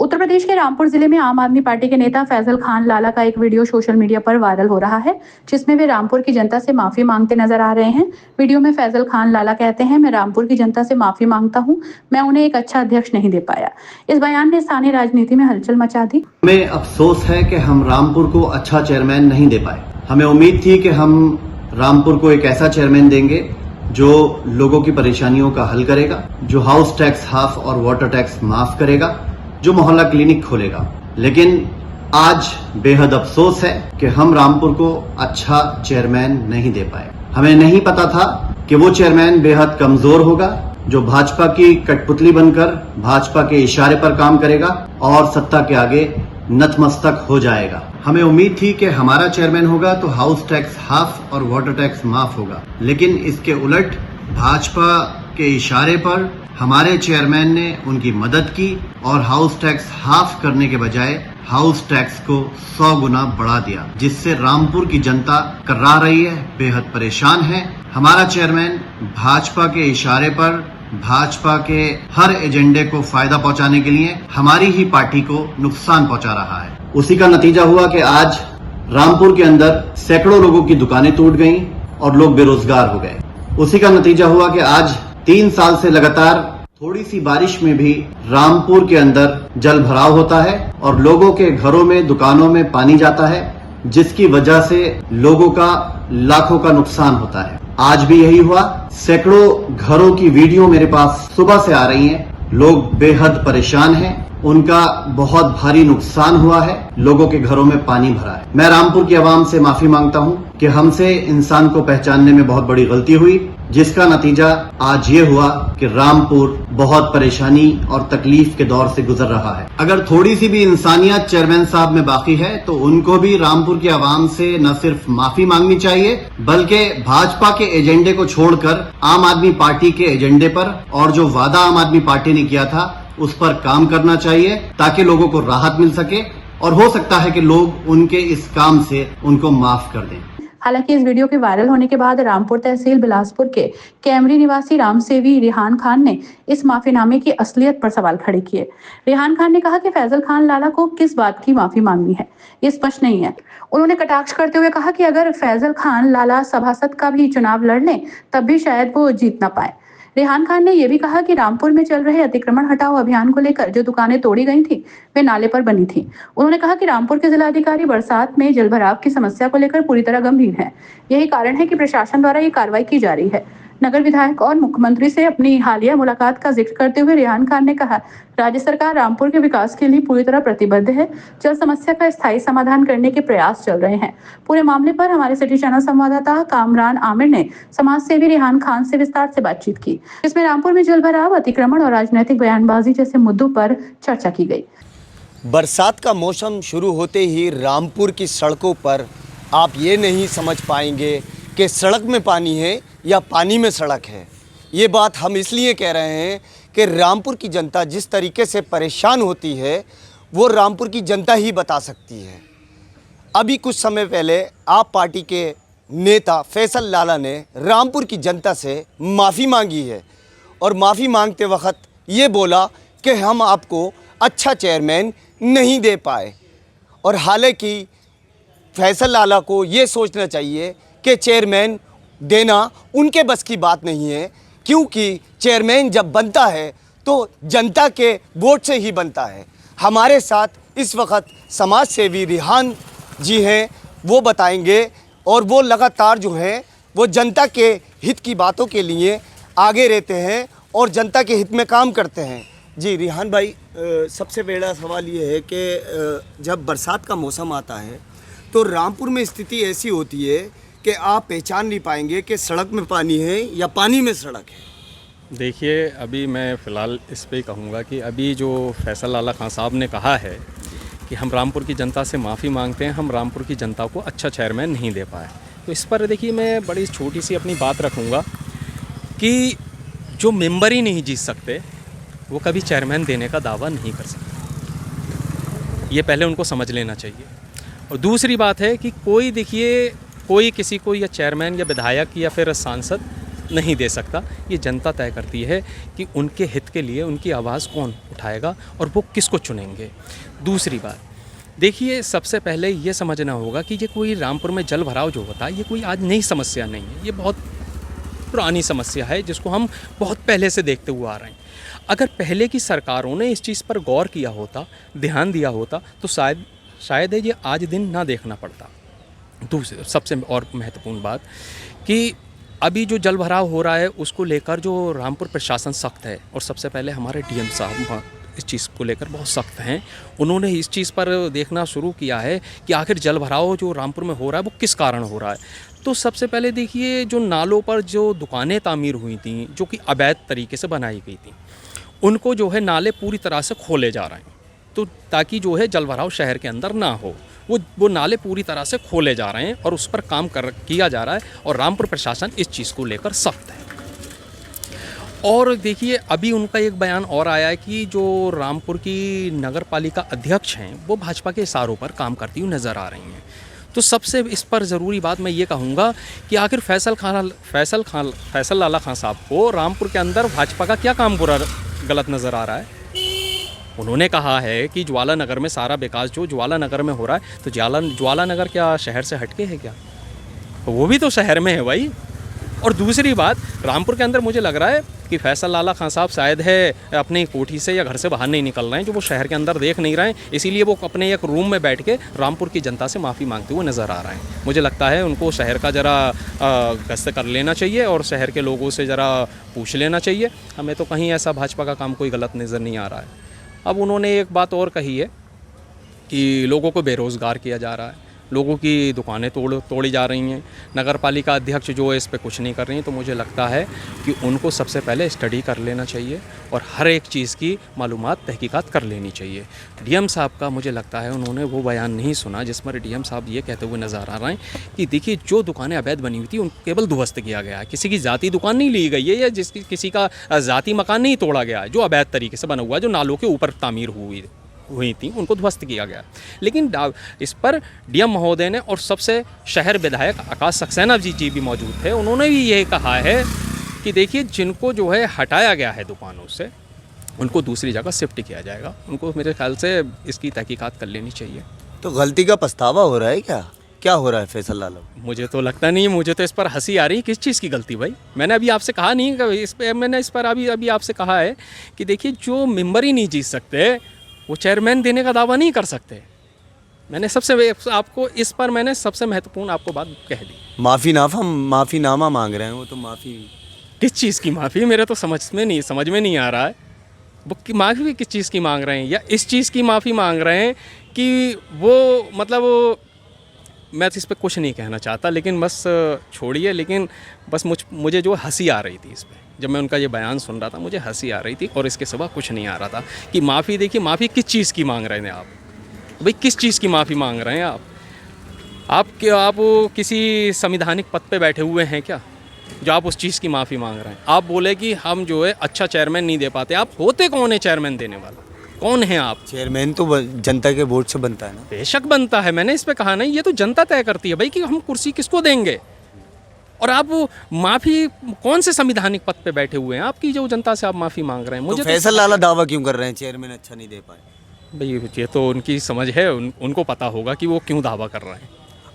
उत्तर प्रदेश के रामपुर जिले में आम आदमी पार्टी के नेता फैजल खान लाला का एक वीडियो सोशल मीडिया पर वायरल हो रहा है, जिसमें वे रामपुर की जनता से माफी मांगते नजर आ रहे हैं। वीडियो में फैजल खान लाला कहते हैं, मैं रामपुर की जनता से माफी मांगता हूं, मैं उन्हें एक अच्छा अध्यक्ष नहीं दे पाया। इस बयान ने स्थानीय राजनीति में हलचल मचा दी। हमें अफसोस है कि हम रामपुर को अच्छा चेयरमैन नहीं दे पाए। हमें उम्मीद थी कि हम रामपुर को एक ऐसा चेयरमैन देंगे जो लोगों की परेशानियों का हल करेगा, जो हाउस टैक्स हाफ और वाटर टैक्स माफ करेगा, जो मोहल्ला क्लिनिक खोलेगा। लेकिन आज बेहद अफसोस है कि हम रामपुर को अच्छा चेयरमैन नहीं दे पाए। हमें नहीं पता था कि वो चेयरमैन बेहद कमजोर होगा, जो भाजपा की कठपुतली बनकर भाजपा के इशारे पर काम करेगा और सत्ता के आगे नतमस्तक हो जाएगा। हमें उम्मीद थी कि हमारा चेयरमैन होगा तो हाउस टैक्स हाफ और वाटर टैक्स माफ होगा, लेकिन इसके उलट भाजपा के इशारे पर हमारे चेयरमैन ने उनकी मदद की और हाउस टैक्स हाफ करने के बजाय हाउस टैक्स को 100 गुना बढ़ा दिया, जिससे रामपुर की जनता कर्रा रही है, बेहद परेशान है। हमारा चेयरमैन भाजपा के इशारे पर भाजपा के हर एजेंडे को फायदा पहुंचाने के लिए हमारी ही पार्टी को नुकसान पहुंचा रहा है। उसी का नतीजा हुआ कि आज रामपुर के अंदर सैकड़ों लोगों की दुकानें टूट गईं और लोग बेरोजगार हो गए। उसी का नतीजा हुआ कि आज 3 साल से लगातार थोड़ी सी बारिश में भी रामपुर के अंदर जल भराव होता है और लोगों के घरों में, दुकानों में पानी जाता है, जिसकी वजह से लोगों का लाखों का नुकसान होता है। आज भी यही हुआ। सैकड़ों घरों की वीडियो मेरे पास सुबह से आ रही हैं। लोग बेहद परेशान हैं, उनका बहुत भारी नुकसान हुआ है, लोगों के घरों में पानी भरा है। मैं रामपुर की आवाम से माफी मांगता हूं कि हमसे इंसान को पहचानने में बहुत बड़ी गलती हुई, जिसका नतीजा आज ये हुआ कि रामपुर बहुत परेशानी और तकलीफ के दौर से गुजर रहा है। अगर थोड़ी सी भी इंसानियत चेयरमैन साहब में बाकी है तो उनको भी रामपुर की आवाम से न सिर्फ माफी मांगनी चाहिए, बल्कि भाजपा के एजेंडे को छोड़कर आम आदमी पार्टी के एजेंडे पर और जो वादा आम आदमी पार्टी ने किया था उस पर काम करना चाहिए, ताकि लोगों को राहत मिल सके और हो सकता है कि लोग उनके इस काम से उनको माफ कर दें। हालांकि इस वीडियो के वायरल होने के बाद रामपुर तहसील बिलासपुर के कैमरी निवासी रामसेवी रेहान खान ने इस माफीनामे की असलियत पर सवाल खड़े किए। रेहान खान ने कहा कि फैजल खान लाला को किस बात की माफी मांगनी है, ये स्पष्ट नहीं है। उन्होंने कटाक्ष करते हुए कहा कि अगर फैजल खान लाला सभासद का भी चुनाव लड़ लें तब भी शायद वो जीत ना पाए। रेहान खान ने यह भी कहा कि रामपुर में चल रहे अतिक्रमण हटाओ अभियान को लेकर जो दुकानें तोड़ी गई थी वे नाले पर बनी थी। उन्होंने कहा कि रामपुर के जिलाधिकारी बरसात में जलभराव की समस्या को लेकर पूरी तरह गंभीर हैं। यही कारण है कि प्रशासन द्वारा ये कार्रवाई की जा रही है। नगर विधायक और मुख्यमंत्री से अपनी हालिया मुलाकात का जिक्र करते हुए रेहान खान ने कहा, राज्य सरकार रामपुर के विकास के लिए पूरी तरह प्रतिबद्ध है। जल समस्या का स्थायी समाधान करने के प्रयास चल रहे हैं। पूरे मामले पर हमारे सिटी चैनल संवाददाता कामरान आमिर ने समाज सेवी रेहान खान से विस्तार से बातचीत की, जिसमें रामपुर में जल भराव, अतिक्रमण और राजनीतिक बयानबाजी जैसे मुद्दों पर चर्चा की गई। बरसात का मौसम शुरू होते ही रामपुर की सड़कों पर आप ये नहीं समझ पाएंगे कि सड़क में पानी है या पानी में सड़क है। ये बात हम इसलिए कह रहे हैं कि रामपुर की जनता जिस तरीके से परेशान होती है वो रामपुर की जनता ही बता सकती है। अभी कुछ समय पहले आप पार्टी के नेता फैसल लाला ने रामपुर की जनता से माफ़ी मांगी है और माफ़ी मांगते वक्त ये बोला कि हम आपको अच्छा चेयरमैन नहीं दे पाए। और हालांकि फैसल लाला को ये सोचना चाहिए कि चेयरमैन देना उनके बस की बात नहीं है, क्योंकि चेयरमैन जब बनता है तो जनता के वोट से ही बनता है। हमारे साथ इस वक्त समाज सेवी रेहान जी हैं, वो बताएंगे और वो लगातार जो हैं वो जनता के हित की बातों के लिए आगे रहते हैं और जनता के हित में काम करते हैं। जी रेहान भाई, सबसे बड़ा सवाल ये है कि जब बरसात का मौसम आता है तो रामपुर में स्थिति ऐसी होती है कि आप पहचान नहीं पाएंगे कि सड़क में पानी है या पानी में सड़क है। देखिए, अभी मैं फ़िलहाल इस पे कहूँगा कि अभी जो फैसल लाला खान साहब ने कहा है कि हम रामपुर की जनता से माफ़ी मांगते हैं, हम रामपुर की जनता को अच्छा चेयरमैन नहीं दे पाए, तो इस पर देखिए मैं बड़ी छोटी सी अपनी बात रखूँगा कि जो मेंबर ही नहीं जीत सकते वो कभी चेयरमैन देने का दावा नहीं कर सकते। ये पहले उनको समझ लेना चाहिए। और दूसरी बात है कि कोई देखिए कोई किसी को या चेयरमैन या विधायक या फिर सांसद नहीं दे सकता। ये जनता तय करती है कि उनके हित के लिए उनकी आवाज़ कौन उठाएगा और वो किसको चुनेंगे। दूसरी बात देखिए, सबसे पहले ये समझना होगा कि ये कोई रामपुर में जल भराव जो होता है ये कोई आज नई समस्या नहीं है, ये बहुत पुरानी समस्या है जिसको हम बहुत पहले से देखते हुए आ रहे हैं। अगर पहले की सरकारों ने इस चीज़ पर गौर किया होता, ध्यान दिया होता, तो शायद ये आज दिन ना देखना पड़ता। दूसरी सबसे और महत्वपूर्ण बात कि अभी जो जल भराव हो रहा है उसको लेकर जो रामपुर प्रशासन सख्त है, और सबसे पहले हमारे डीएम साहब इस चीज़ को लेकर बहुत सख्त हैं। उन्होंने इस चीज़ पर देखना शुरू किया है कि आखिर जल भराव जो रामपुर में हो रहा है वो किस कारण हो रहा है। तो सबसे पहले देखिए, जो नालों पर जो दुकानें तामीर हुई थी जो कि अवैध तरीके से बनाई गई थी, उनको जो है नाले पूरी तरह से खोले जा रहे हैं, तो ताकि जो है जल भराव शहर के अंदर ना हो। वो नाले पूरी तरह से खोले जा रहे हैं और उस पर काम किया जा रहा है, और रामपुर प्रशासन इस चीज़ को लेकर सख्त है। और देखिए, अभी उनका एक बयान और आया है कि जो रामपुर की नगर पालिका अध्यक्ष हैं वो भाजपा के इशारों पर काम करती हुई नज़र आ रही हैं। तो सबसे इस पर ज़रूरी बात मैं ये कहूँगा कि आखिर फैसल लाला खान साहब को रामपुर के अंदर भाजपा का क्या काम बुरा गलत नज़र आ रहा है। उन्होंने कहा है कि ज्वाला नगर में सारा विकास जो ज्वाला नगर में हो रहा है, तो ज्वाला नगर क्या शहर से हटके है क्या? वो भी तो शहर में है भाई। और दूसरी बात, रामपुर के अंदर मुझे लग रहा है कि फैसल लाला खान साहब शायद है अपनी कोठी से या घर से बाहर नहीं निकल रहे हैं, जो वो शहर के अंदर देख नहीं रहे हैं, इसीलिए वो अपने एक रूम में बैठ के रामपुर की जनता से माफ़ी मांगते हुए नज़र आ रहे हैं। मुझे लगता है उनको शहर का ज़रा गश्त कर लेना चाहिए और शहर के लोगों से ज़रा पूछ लेना चाहिए। हमें तो कहीं ऐसा भाजपा का काम कोई गलत नज़र नहीं आ रहा है। अब उन्होंने एक बात और कही है कि लोगों को बेरोज़गार किया जा रहा है, लोगों की दुकानें तोड़ी जा रही हैं, नगर पालिका अध्यक्ष जो है इस पे कुछ नहीं कर रही हैं। तो मुझे लगता है कि उनको सबसे पहले स्टडी कर लेना चाहिए और हर एक चीज़ की मालूमात तहकीकात कर लेनी चाहिए। डीएम साहब का मुझे लगता है उन्होंने वो बयान नहीं सुना जिसमें डीएम साहब ये कहते हुए नज़र आ रहे हैं कि देखिए, जो दुकानें अवैध बनी हुई थी उनको केवल ध्वस्त किया गया है, किसी की ज़ाती दुकान नहीं ली गई है या किसी का ज़ाती मकान नहीं तोड़ा गया है। जो अवैध तरीके से बना हुआ है, जो नालों के ऊपर तामीर हुई थी, उनको ध्वस्त किया गया। लेकिन इस पर डीएम महोदय ने और सबसे शहर विधायक आकाश सक्सेना जी भी मौजूद थे, उन्होंने भी ये कहा है कि देखिए, जिनको जो है हटाया गया है दुकानों से, उनको दूसरी जगह शिफ्ट किया जाएगा। उनको मेरे ख्याल से इसकी तहकीकात कर लेनी चाहिए। तो गलती का पछतावा हो रहा है क्या हो रहा है फैसल लाला? मुझे तो लगता नहीं है, मुझे तो इस पर हंसी आ रही है। किस चीज़ की गलती भाई? मैंने अभी आपसे कहा नहीं, मैंने इस पर अभी आपसे कहा है कि देखिए, जो मेंबर ही नहीं जीत सकते वो चेयरमैन देने का दावा नहीं कर सकते। मैंने इस पर मैंने सबसे महत्वपूर्ण आपको बात कह दी। माफ़ीनामा मांग रहे हैं वो, तो माफ़ी किस चीज़ की माफ़ी? मेरे तो समझ में नहीं आ रहा है। वो माफ़ी किस चीज़ की मांग रहे हैं, या इस चीज़ की माफ़ी मांग रहे हैं कि वो मतलब मैं इस पर कुछ नहीं कहना चाहता, लेकिन बस छोड़िए। लेकिन बस मुझे जो हंसी आ रही थी इस पर, जब मैं उनका ये बयान सुन रहा था मुझे हंसी आ रही थी, और इसके सिवा कुछ नहीं आ रहा था कि माफ़ी। देखिए, माफ़ी किस चीज़ की मांग रहे हैं आप भाई? किस चीज़ की माफ़ी मांग रहे हैं आप किसी संवैधानिक पद पे बैठे हुए हैं क्या जो आप उस चीज़ की माफ़ी मांग रहे हैं? आप बोले कि हम जो है अच्छा चेयरमैन नहीं दे पाते। आप होते कौन है चेयरमैन देने वाला? कौन है आप? चेयरमैन तो जनता के वोट से बनता है ना। बेशक बनता है, मैंने इस पे कहा नहीं, ये तो जनता तय करती है भाई कि हम कुर्सी किसको देंगे। और आप माफ़ी कौन से संवैधानिक पद पे बैठे हुए हैं आपकी जो जनता से आप माफ़ी मांग रहे हैं? मुझे तो फैसल लाला दावा क्यों कर रहे हैं चेयरमैन अच्छा नहीं दे पाए? भाई ये तो उनकी समझ है, उनको पता होगा कि वो क्यों दावा कर रहे हैं।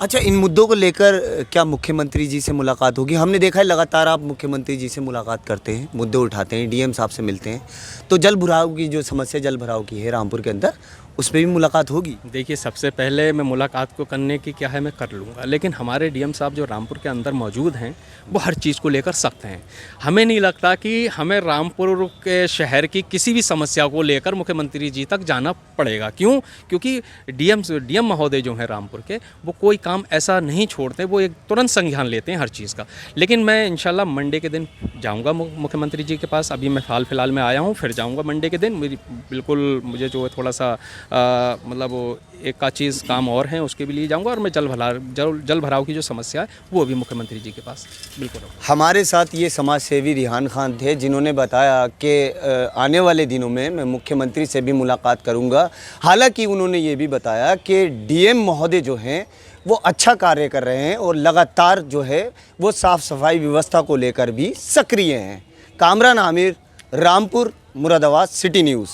अच्छा, इन मुद्दों को लेकर क्या मुख्यमंत्री जी से मुलाकात होगी? हमने देखा है लगातार आप मुख्यमंत्री जी से मुलाकात करते हैं, मुद्दे उठाते हैं, डीएम साहब से मिलते हैं, तो जल भराव की जो समस्या जल भराव की है रामपुर के अंदर, उस पर भी मुलाकात होगी? देखिए, सबसे पहले मैं मुलाकात को करने की क्या है मैं कर लूँगा, लेकिन हमारे डीएम साहब जो रामपुर के अंदर मौजूद हैं वो हर चीज़ को लेकर सख्त हैं। हमें नहीं लगता कि हमें रामपुर के शहर की किसी भी समस्या को लेकर मुख्यमंत्री जी तक जाना पड़ेगा। क्यों? क्योंकि डीएम महोदय जो हैं रामपुर के, वो कोई काम ऐसा नहीं छोड़ते, वो एक तुरंत संज्ञान लेते हैं हर चीज़ का। लेकिन मैं इंशाल्लाह मंडे के दिन जाऊँगा मुख्यमंत्री जी के पास। अभी मैं फिलहाल में आया हूँ, फिर जाऊँगा मंडे के दिन। मुझे जो है थोड़ा सा मतलब एक का चीज़ काम और है, उसके भी लिए जाऊंगा, और मैं जल भराव की जो समस्या है वो भी मुख्यमंत्री जी के पास बिल्कुल। हमारे साथ ये समाज सेवी रिहान खान थे जिन्होंने बताया कि आने वाले दिनों में मैं मुख्यमंत्री से भी मुलाकात करूंगा। हालांकि उन्होंने ये भी बताया कि डीएम महोदय जो हैं वो अच्छा कार्य कर रहे हैं और लगातार जो है वो साफ़ सफाई व्यवस्था को लेकर भी सक्रिय हैं। Kamran Aamir, Rampur, Moradabad, city news.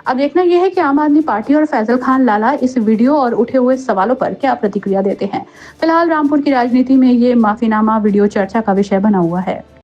अब देखना यह है कि आम आदमी पार्टी और फैजल खान लाला इस वीडियो और उठे हुए सवालों पर क्या प्रतिक्रिया देते हैं। फिलहाल रामपुर की राजनीति में ये माफीनामा वीडियो चर्चा का विषय बना हुआ है।